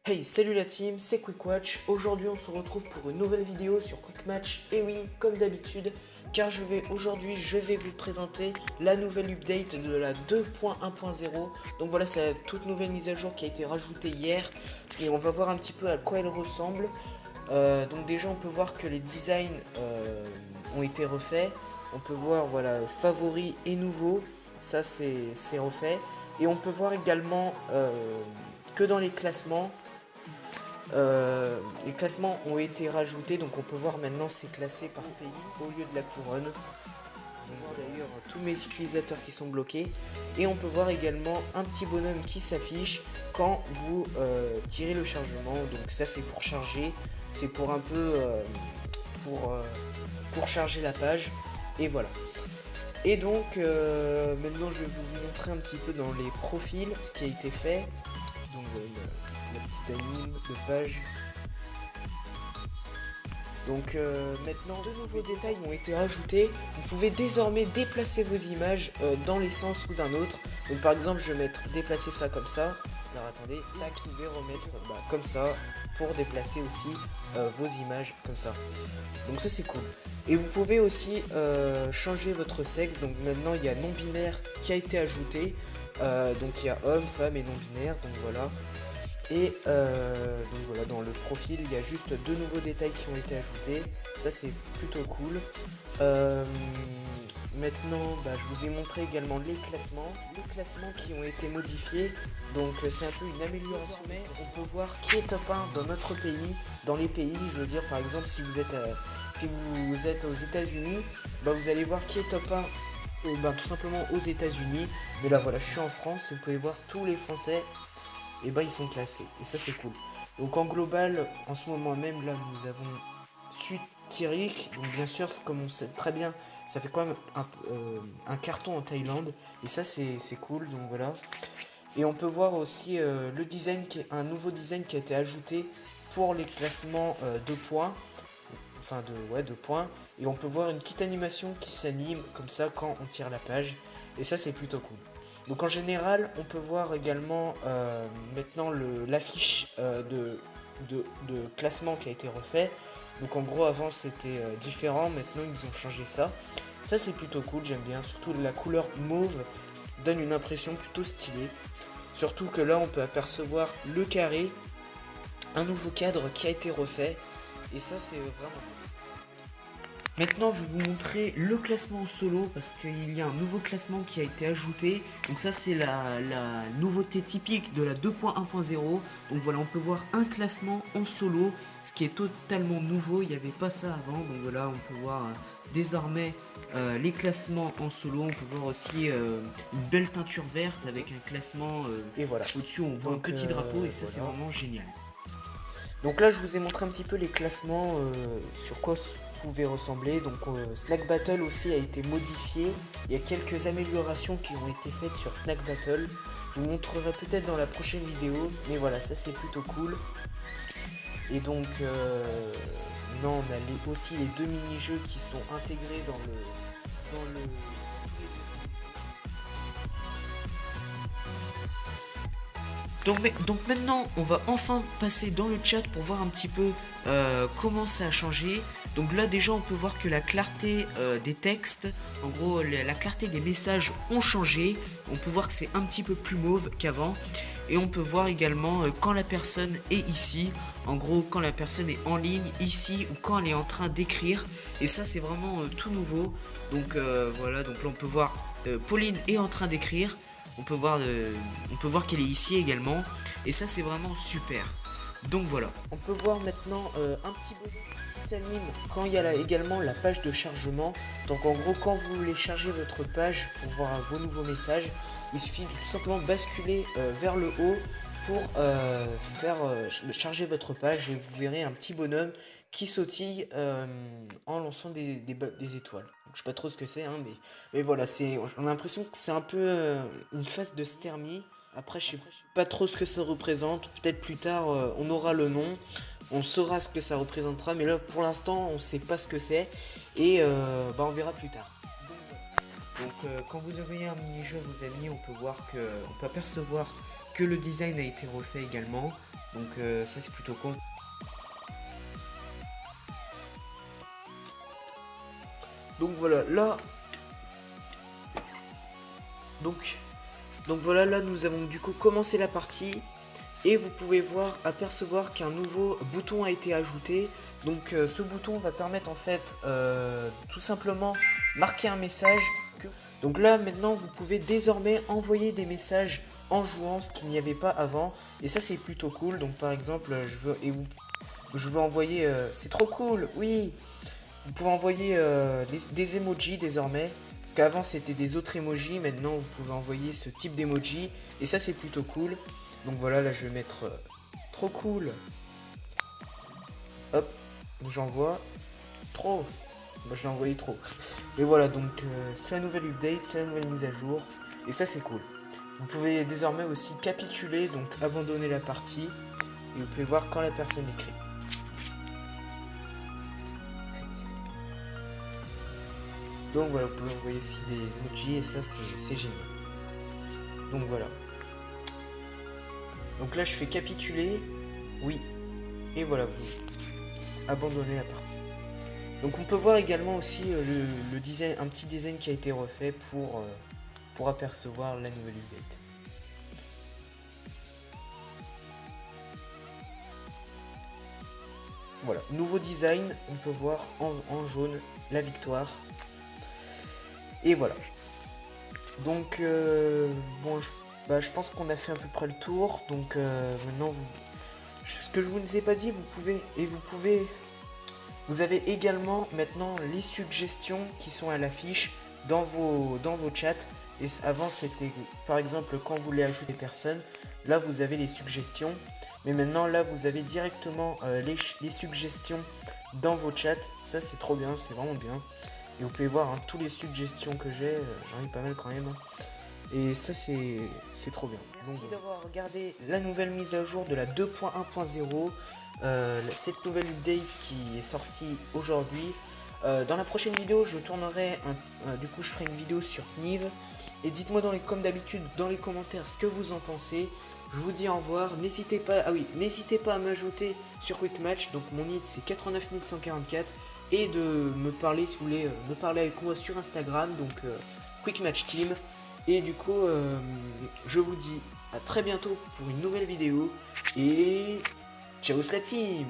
Hey, salut la team, c'est QuickWatch. Aujourd'hui, on se retrouve pour une nouvelle vidéo sur QuickMatch. Et oui, comme d'habitude, car aujourd'hui, je vais vous présenter la nouvelle update de la 2.1.0. Donc voilà, c'est la toute nouvelle mise à jour qui a été rajoutée hier. Et on va voir un petit peu à quoi elle ressemble. Donc déjà, on peut voir que les designs ont été refaits. On peut voir, voilà, favoris et nouveaux. Ça, c'est refait. Et on peut voir également que dans les classements ont été rajoutés, donc on peut voir maintenant c'est classé par pays au lieu de la couronne. On peut voir d'ailleurs tous mes utilisateurs qui sont bloqués. Et on peut voir également un petit bonhomme qui s'affiche quand vous tirez le chargement. Donc ça c'est pour charger, c'est pour un peu pour, euh, pour charger la page. Et voilà. Et donc maintenant je vais vous montrer un petit peu dans les profils ce qui a été fait. Donc la petite anime de page. Donc maintenant, de nouveaux détails ont été rajoutés. Vous pouvez désormais déplacer vos images dans les sens ou d'un autre. Donc par exemple, je vais mettre déplacer ça comme ça. Alors attendez, tac, vous pouvez remettre comme ça pour déplacer aussi vos images comme ça. Donc ça c'est cool. Et vous pouvez aussi changer votre sexe. Donc maintenant il y a non binaire qui a été ajouté. Donc il y a homme, femme et non binaire. Donc voilà. Et donc voilà, dans le profil, il y a juste deux nouveaux détails qui ont été ajoutés. Ça, c'est plutôt cool. Euh, Maintenant, je vous ai montré également les classements. Les classements qui ont été modifiés. Donc, c'est un peu une amélioration. Mais on peut voir qui est top 1 dans notre pays. Dans les pays, je veux dire, par exemple, si vous êtes aux États-Unis, vous allez voir qui est top 1 tout simplement aux États-Unis. Mais là, voilà, je suis en France et vous pouvez voir tous les Français et ils sont classés. Et ça c'est cool. Donc en global, en ce moment même, là nous avons Sud Tirik. Donc bien sûr, comme on sait très bien, ça fait quand même un carton en Thaïlande. Et ça c'est cool, donc voilà. Et on peut voir aussi le design, un nouveau design qui a été ajouté pour les classements de points. Enfin de points. Et on peut voir une petite animation qui s'anime comme ça quand on tire la page. Et ça c'est plutôt cool. Donc en général, on peut voir également maintenant l'affiche de classement qui a été refait. Donc en gros avant c'était différent, maintenant ils ont changé ça. Ça c'est plutôt cool, j'aime bien. Surtout la couleur mauve donne une impression plutôt stylée. Surtout que là on peut apercevoir le carré, un nouveau cadre qui a été refait. Et ça c'est vraiment cool. Maintenant, je vais vous montrer le classement en solo parce qu'il y a un nouveau classement qui a été ajouté. Donc ça, c'est la nouveauté typique de la 2.1.0. Donc voilà, on peut voir un classement en solo, ce qui est totalement nouveau. Il n'y avait pas ça avant. Donc voilà, on peut voir désormais les classements en solo. On peut voir aussi une belle teinture verte avec un classement. Et voilà, au-dessus, on voit un petit drapeau et ça, c'est vraiment génial. Donc là, je vous ai montré un petit peu les classements sur quoi pouvait ressembler. Donc Snack Battle aussi a été modifié. Il y a quelques améliorations qui ont été faites sur Snack Battle. Je vous montrerai peut-être dans la prochaine vidéo. Mais voilà, ça c'est plutôt cool. Et donc, non, on a aussi les deux mini-jeux qui sont intégrés dans le Donc maintenant, on va enfin passer dans le chat pour voir un petit peu comment ça a changé. Donc là déjà, on peut voir que la clarté des textes, en gros la clarté des messages ont changé. On peut voir que c'est un petit peu plus mauve qu'avant. Et on peut voir également quand la personne est ici, en gros quand la personne est en ligne ici ou quand elle est en train d'écrire. Et ça c'est vraiment tout nouveau. Donc voilà, donc là on peut voir Pauline est en train d'écrire. On peut voir qu'elle est ici également. Et ça c'est vraiment super. Donc voilà. On peut voir maintenant un petit bonhomme qui s'anime quand il y a également la page de chargement. Donc en gros quand vous voulez charger votre page pour voir vos nouveaux messages, il suffit de tout simplement basculer vers le haut pour faire charger votre page et vous verrez un petit bonhomme qui sautille en lançant des étoiles. Donc, je sais pas trop ce que c'est, hein, mais voilà, on a l'impression que c'est un peu une phase de Stermie. Après, je sais pas trop ce que ça représente. Peut-être plus tard, on aura le nom, on saura ce que ça représentera, mais là, pour l'instant, on sait pas ce que c'est et on verra plus tard. Donc quand vous envoyez un mini-jeu à vos amis, on peut apercevoir que le design a été refait également. Donc ça c'est plutôt cool. Donc voilà, là... Donc voilà, là nous avons du coup commencé la partie. Et vous pouvez apercevoir qu'un nouveau bouton a été ajouté. Donc ce bouton va permettre en fait tout simplement marquer un message. Donc là maintenant vous pouvez désormais envoyer des messages en jouant, ce qu'il n'y avait pas avant. Et ça c'est plutôt cool. Donc par exemple je veux envoyer... c'est trop cool, oui. Vous pouvez envoyer des emojis désormais. Parce qu'avant c'était des autres emojis. Maintenant vous pouvez envoyer ce type d'emoji. Et ça c'est plutôt cool. Donc voilà, là je vais mettre trop cool. Hop, j'envoie trop. Moi je l'ai envoyé trop. Et voilà, donc c'est la nouvelle update, c'est la nouvelle mise à jour. Et ça c'est cool. Vous pouvez désormais aussi capituler, donc abandonner la partie. Et vous pouvez voir quand la personne écrit. Donc voilà, vous pouvez envoyer aussi des emojis et ça c'est génial. Donc voilà. Donc là je fais capituler, oui, et voilà, vous abandonnez la partie. Donc on peut voir également aussi le design, un petit design qui a été refait pour apercevoir la nouvelle update. Voilà, nouveau design, on peut voir en jaune la victoire. Et voilà. Donc bon, je pense qu'on a fait à peu près le tour. Donc maintenant, ce que je vous ne ai pas dit, vous avez également maintenant les suggestions qui sont à l'affiche dans vos chats. Et avant c'était par exemple quand vous voulez ajouter des personnes, là vous avez les suggestions. Mais maintenant là vous avez directement les suggestions dans vos chats. Ça c'est trop bien, c'est vraiment bien. Et vous pouvez voir hein, toutes les suggestions que j'ai, j'en ai pas mal quand même. Et ça c'est trop bien. Merci d'avoir regardé la nouvelle mise à jour de la 2.1.0. Cette nouvelle update qui est sortie aujourd'hui. Dans la prochaine vidéo je tournerai du coup je ferai une vidéo sur Nive. Et dites-moi comme d'habitude dans les commentaires ce que vous en pensez. Je vous dis au revoir, n'hésitez pas à m'ajouter sur Quick Match. Donc mon ID c'est 89 144. Et de me parler si vous voulez me parler avec moi sur Instagram, donc Quick Match Team. Et du coup je vous dis à très bientôt pour une nouvelle vidéo et ciao la team.